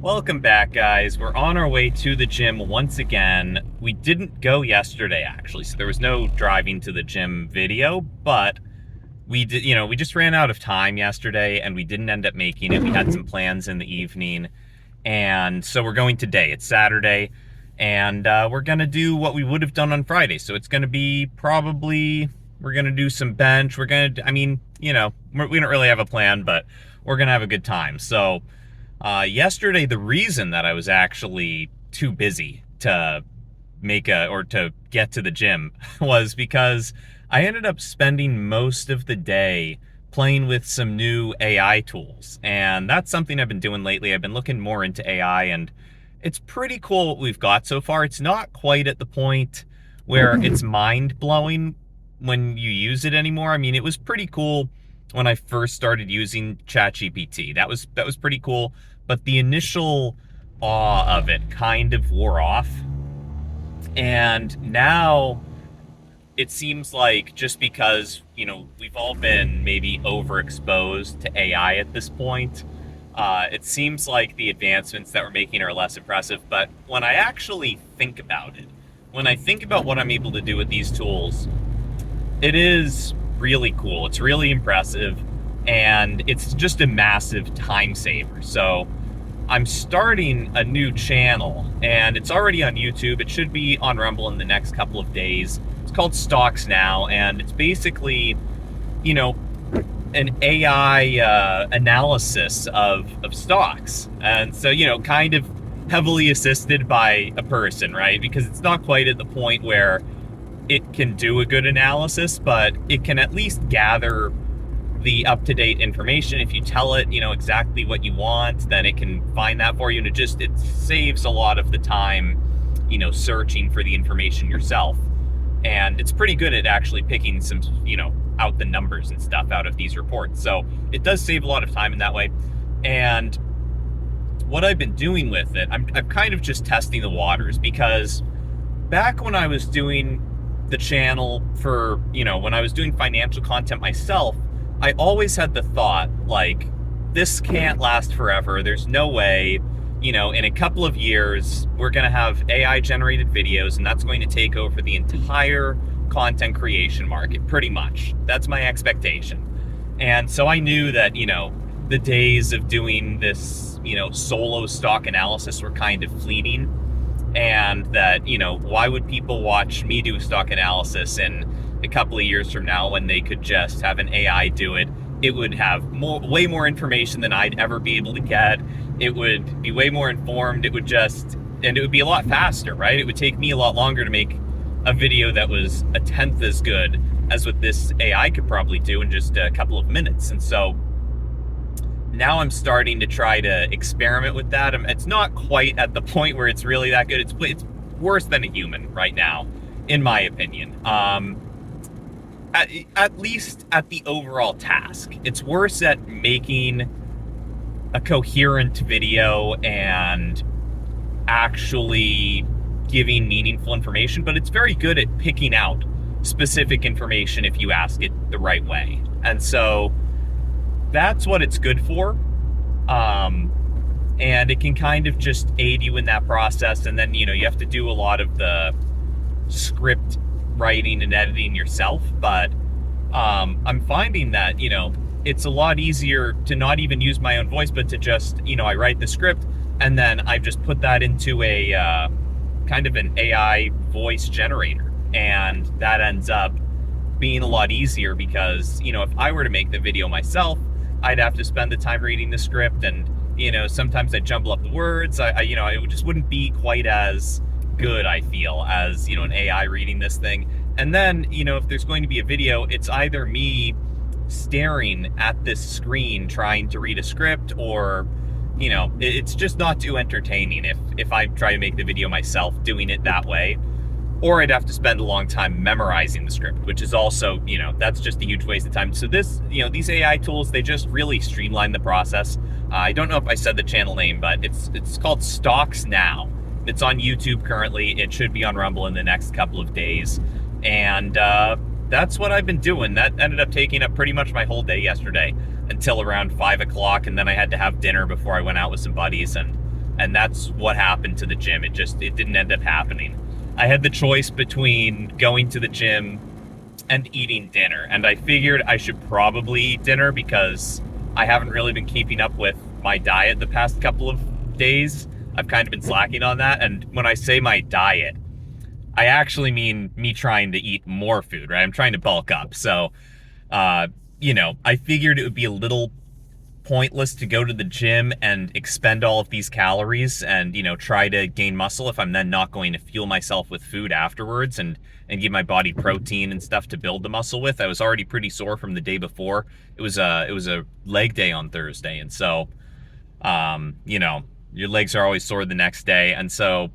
Welcome back, guys. We're on our way to the gym once again. We didn't go yesterday, actually, so there was no driving to the gym video, but we did, we just ran out of time yesterday and we didn't end up making it. We had some plans in the evening, and so we're going today. It's Saturday, and we're going to do what we would have done on Friday. So it's going to be we're going to do some bench. We're going to, we don't really have a plan, but we're going to have a good time. So, yesterday, the reason that I was actually too busy to to get to the gym was because I ended up spending most of the day playing with some new AI tools. And that's something I've been doing lately. I've been looking more into AI, and it's pretty cool what we've got so far. It's not quite at the point where it's mind-blowing when you use it anymore. I mean, it was pretty cool when I first started using ChatGPT. That was pretty cool, but the initial awe of it kind of wore off. And now it seems like, just because, we've all been maybe overexposed to AI at this point, it seems like the advancements that we're making are less impressive. But when I actually think about it, when I think about what I'm able to do with these tools, it is really cool. It's really impressive, and it's just a massive time saver. So I'm starting a new channel, and it's already on YouTube. It should be on Rumble in the next couple of days. It's called Stocks Now, and it's basically, an AI analysis of stocks. And so, kind of heavily assisted by a person, right? Because it's not quite at the point where it can do a good analysis, but it can at least gather the up-to-date information. If you tell it, exactly what you want, then it can find that for you. And it saves a lot of the time, searching for the information yourself. And it's pretty good at actually picking some, out the numbers and stuff out of these reports. So it does save a lot of time in that way. And what I've been doing with it, I'm kind of just testing the waters, because back when I was doing the channel for, when I was doing financial content myself, I always had the thought, like, this can't last forever. There's no way, in a couple of years, we're going to have AI generated videos, and that's going to take over the entire content creation market, pretty much. That's my expectation. And so I knew that, the days of doing this, solo stock analysis were kind of fleeting. And that, why would people watch me do stock analysis in a couple of years from now when they could just have an AI do it? It would have way more information than I'd ever be able to get. It would be way more informed. It would be a lot faster, right? It would take me a lot longer to make a video that was a tenth as good as what this AI could probably do in just a couple of minutes. And so now I'm starting to try to experiment with that. It's not quite at the point where it's really that good. It's worse than a human right now, in my opinion. At least at the overall task. It's worse at making a coherent video and actually giving meaningful information, but it's very good at picking out specific information if you ask it the right way. And so that's what it's good for. And it can kind of just aid you in that process. And then, you have to do a lot of the script writing and editing yourself. But I'm finding that, it's a lot easier to not even use my own voice, but to just, I write the script and then I just put that into a kind of an AI voice generator. And that ends up being a lot easier because, if I were to make the video myself, I'd have to spend the time reading the script, and, sometimes I'd jumble up the words. It just wouldn't be quite as good, I feel, as, an AI reading this thing. And then, if there's going to be a video, it's either me staring at this screen trying to read a script, or, it's just not too entertaining if I try to make the video myself doing it that way. Or I'd have to spend a long time memorizing the script, which is also, that's just a huge waste of time. So these AI tools, they just really streamline the process. I don't know if I said the channel name, but it's called Stocks Now. It's on YouTube currently. It should be on Rumble in the next couple of days. And that's what I've been doing. That ended up taking up pretty much my whole day yesterday until around 5 o'clock. And then I had to have dinner before I went out with some buddies. And And that's what happened to the gym. It didn't end up happening. I had the choice between going to the gym and eating dinner. And I figured I should probably eat dinner because I haven't really been keeping up with my diet the past couple of days. I've kind of been slacking on that. And when I say my diet, I actually mean me trying to eat more food, right? I'm trying to bulk up. So, I figured it would be a little pointless to go to the gym and expend all of these calories and, try to gain muscle if I'm then not going to fuel myself with food afterwards and give my body protein and stuff to build the muscle with. I was already pretty sore from the day before. It was a leg day on Thursday. And so, your legs are always sore the next day. And so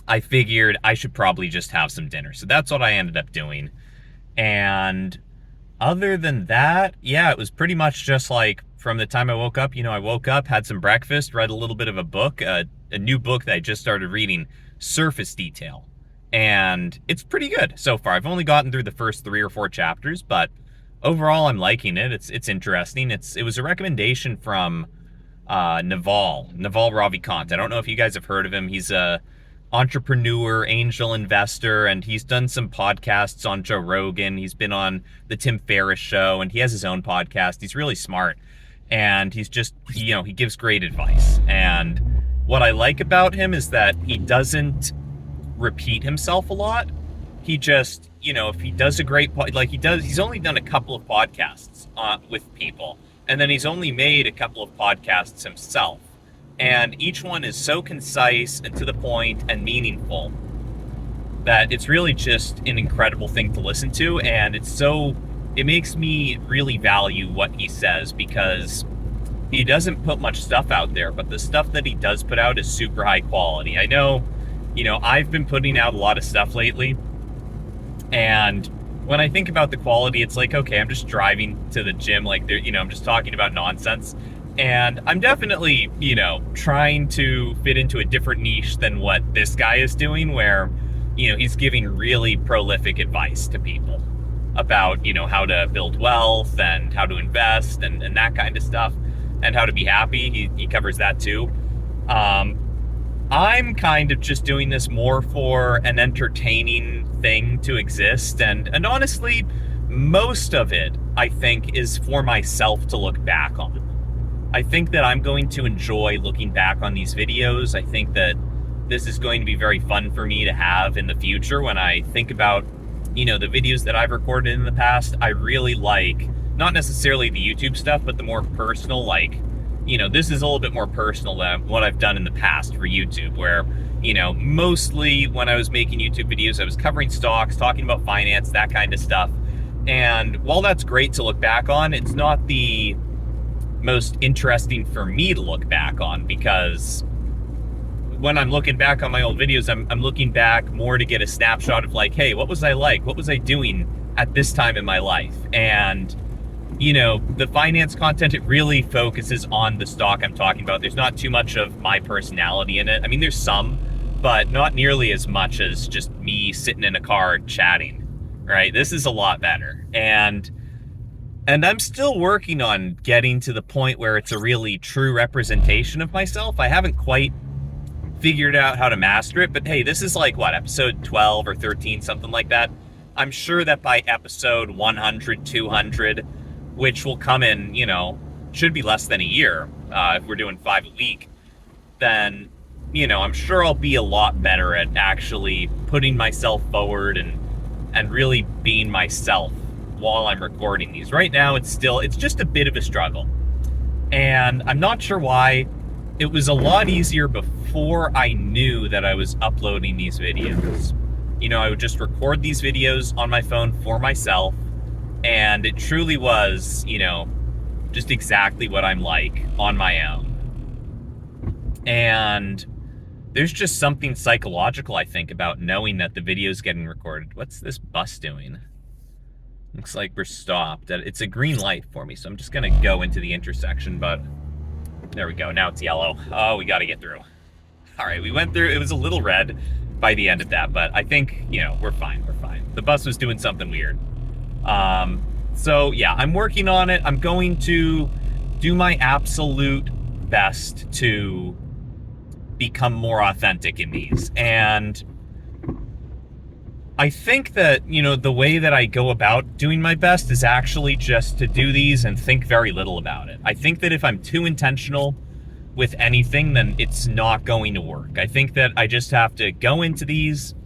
I figured I should probably just have some dinner. So that's what I ended up doing. And other than that, yeah, it was pretty much just like from the time I woke up, I woke up, had some breakfast, read a little bit of a book, a new book that I just started reading, Surface Detail. And it's pretty good so far. I've only gotten through the first 3 or 4 chapters, but overall I'm liking it. It's interesting. It was a recommendation from Naval Ravikant. I don't know if you guys have heard of him. He's a entrepreneur, angel investor, and he's done some podcasts on Joe Rogan. He's been on the Tim Ferriss show, and he has his own podcast. He's really smart, and he's just, he gives great advice. And what I like about him is that he doesn't repeat himself a lot. He just, if he does a great, he's only done a couple of podcasts with people, and then he's only made a couple of podcasts himself. And each one is so concise and to the point and meaningful that it's really just an incredible thing to listen to. And it makes me really value what he says, because he doesn't put much stuff out there, but the stuff that he does put out is super high quality. I know, I've been putting out a lot of stuff lately, and when I think about the quality, it's like, okay, I'm just driving to the gym, I'm just talking about nonsense. And I'm definitely, trying to fit into a different niche than what this guy is doing, where, he's giving really prolific advice to people about, how to build wealth and how to invest and that kind of stuff, and how to be happy. He covers that too. I'm kind of just doing this more for an entertaining thing to exist. And honestly, most of it, I think, is for myself to look back on. I think that I'm going to enjoy looking back on these videos. I think that this is going to be very fun for me to have in the future when I think about, the videos that I've recorded in the past. I really like, not necessarily the YouTube stuff, but the more personal, this is a little bit more personal than what I've done in the past for YouTube, where, mostly when I was making YouTube videos, I was covering stocks, talking about finance, that kind of stuff. And while that's great to look back on, it's not the most interesting for me to look back on, because when I'm looking back on my old videos, I'm looking back more to get a snapshot of hey, what was I like? What was I doing at this time in my life? And, the finance content, it really focuses on the stock I'm talking about. There's not too much of my personality in it. I mean, there's some, but not nearly as much as just me sitting in a car chatting, right? This is a lot better. And I'm still working on getting to the point where it's a really true representation of myself. I haven't quite figured out how to master it, but hey, this is episode 12 or 13, something like that. I'm sure that by episode 100, 200, which will come in, should be less than a year, if we're doing 5 a week, then, I'm sure I'll be a lot better at actually putting myself forward and really being myself while I'm recording these. Right now, it's just a bit of a struggle. And I'm not sure why. It was a lot easier before I knew that I was uploading these videos. I would just record these videos on my phone for myself, and it truly was, just exactly what I'm like on my own. And there's just something psychological, I think, about knowing that the video's getting recorded. What's this bus doing? Looks like we're stopped. It's a green light for me, so I'm just gonna go into the intersection, but there we go. Now it's yellow. Oh, we gotta get through. All right, we went through. It was a little red by the end of that, but I think, we're fine. We're fine. The bus was doing something weird. So yeah, I'm working on it. I'm going to do my absolute best to become more authentic in these. And I think that, you know, the way that I go about doing my best is actually just to do these and think very little about it. I think that if I'm too intentional with anything, then it's not going to work. I think that I just have to go into these,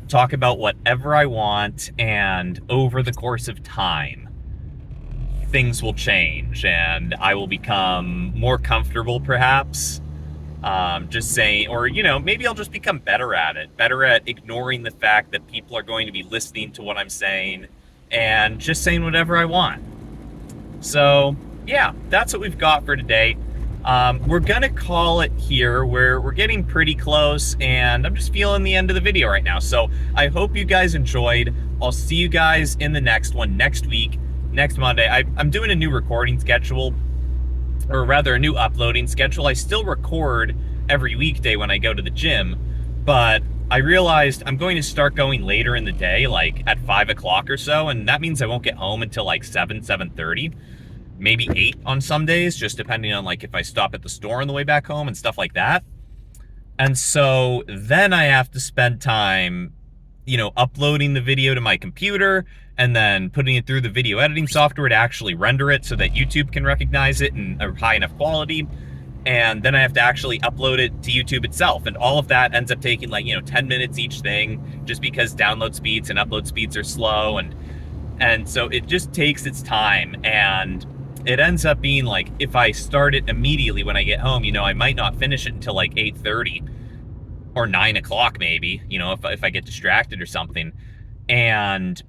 talk about whatever I want, and over the course of time, things will change and I will become more comfortable, perhaps. Just saying, or, you know, maybe I'll just become better at it, better at ignoring the fact that people are going to be listening to what I'm saying and just saying whatever I want. So, yeah, that's what we've got for today. We're gonna call it here. We're getting pretty close, and I'm just feeling the end of the video right now. So I hope you guys enjoyed. I'll see you guys in the next one next week, next Monday. I'm doing a new recording schedule, or rather a new uploading schedule. I still record every weekday when I go to the gym, but I realized I'm going to start going later in the day, like at 5 o'clock or so, and that means I won't get home until like 7:30. Maybe 8 on some days, just depending on like if I stop at the store on the way back home and stuff like that. And so then I have to spend time, you know, uploading the video to my computer and then putting it through the video editing software to actually render it so that YouTube can recognize it in a high enough quality. And then I have to actually upload it to YouTube itself. And all of that ends up taking like, you know, 10 minutes each thing, just because download speeds and upload speeds are slow. And so it just takes its time, and it ends up being like, if I start it immediately when I get home, you know, I might not finish it until like 8:30 or 9 o'clock maybe, you know, if I get distracted or something. And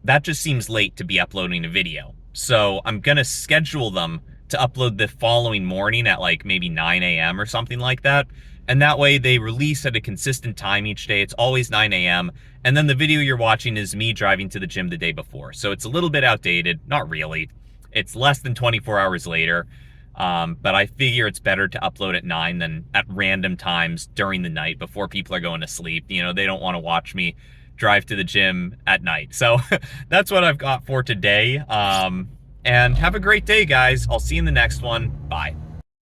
that just seems late to be uploading a video. So I'm gonna schedule them to upload the following morning at like maybe 9 a.m. or something like that. And that way they release at a consistent time each day. It's always 9 a.m. And then the video you're watching is me driving to the gym the day before. So it's a little bit outdated, not really. It's less than 24 hours later, but I figure it's better to upload at 9 than at random times during the night before people are going to sleep. You know, they don't want to watch me drive to the gym at night. So that's what I've got for today. And have a great day, guys. I'll see you in the next one. Bye.